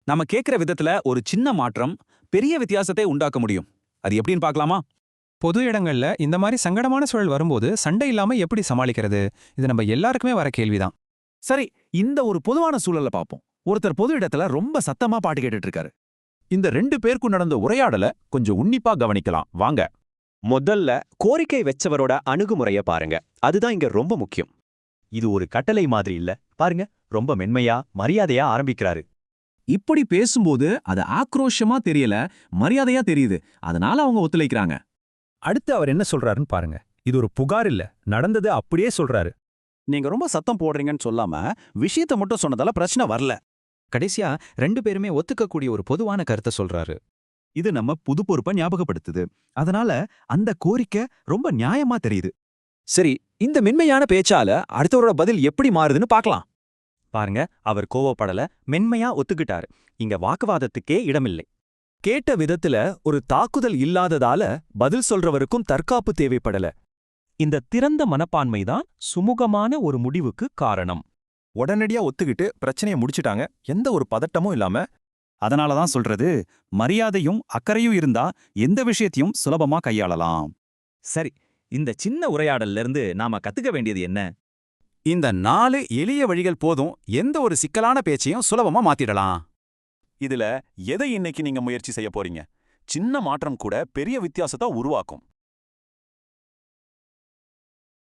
நம்ம கேட்கிற விதத்துல ஒரு சின்ன மாற்றம் பெரிய வித்தியாசத்தை உண்டாக்க முடியும். அது எப்படின்னு பார்க்கலாமா? பொது இடங்கள்ல இந்த மாதிரி சங்கடமான சூழல் வரும்போது சண்டை இல்லாம எப்படி சமாளிக்கிறது? இது நம்ம எல்லாருக்குமே வர கேள்விதான். சரி, இந்த ஒரு பொதுவான சூழலை பார்ப்போம். ஒருத்தர் பொது இடத்துல ரொம்ப சத்தமா பாட்டு கேட்டுட்டு இருக்காரு. இந்த 2 பேருக்கும் நடந்த உரையாடல கொஞ்சம் உன்னிப்பா கவனிக்கலாம் வாங்க. முதல்ல கோரிக்கை வச்சவரோட அணுகுமுறைய பாருங்க. அதுதான் இங்க ரொம்ப முக்கியம். இது ஒரு கட்டளை மாதிரி இல்ல. பாருங்க, ரொம்ப மென்மையா மரியாதையா ஆரம்பிக்கிறாரு. இப்படி பேசும்போது அது ஆக்ரோஷமா தெரியல, மரியாதையா தெரியுது. அதனால அவங்க ஒத்துழைக்கிறாங்க. அடுத்து அவர் என்ன சொல்றாருன்னு பாருங்க. இது ஒரு புகார் இல்ல, நடந்தது அப்படியே சொல்றாரு. நீங்க ரொம்ப சத்தம் போடுறீங்கன்னு சொல்லாம விஷயத்தை மட்டும் சொன்னதால பிரச்சனை வரல. கடைசியா 2 பேருமே ஒத்துக்கக்கூடிய ஒரு பொதுவான கருத்தை சொல்றாரு. இது நம்ம புது பொறுப்பை ஞாபகப்படுத்துது. அதனால அந்த கோரிக்கை ரொம்ப நியாயமா தெரியுது. சரி, இந்த மென்மையான பேச்சால அடுத்தவரோட பதில் எப்படி மாறுதுன்னு பார்க்கலாம். பாருங்க, அவர் கோவப்படல, மென்மையா ஒத்துக்கிட்டாரு. இங்க வாக்குவாதத்துக்கே இடமில்லை. கேட்ட விதத்துல ஒரு தாக்குதல் இல்லாததால பதில் சொல்றவருக்கும் தற்காப்பு தேவைப்படல. இந்த திறந்த மனப்பான்மை தான் சுமூகமான ஒரு முடிவுக்கு காரணம். உடனடியா ஒத்துக்கிட்டு பிரச்சனையை முடிச்சிட்டாங்க, எந்த ஒரு பதட்டமும் இல்லாம. அதனால தான் சொல்றது, மரியாதையும் அக்கறையும் இருந்தா எந்த விஷயத்தையும் சுலபமா கையாளலாம். சரி, இந்த சின்ன உரையாடல்ல இருந்து நாம கத்துக்க வேண்டியது என்ன? இந்த 4 எளிய வழிகள் போதும் எந்த ஒரு சிக்கலான பேச்சையும் சுலபமா மாத்திடலாம். இதுல எதை இன்னைக்கு நீங்க முயற்சி செய்ய போறீங்க? சின்ன மாற்றம் கூட பெரிய வித்தியாசத்தை உருவாக்கும்.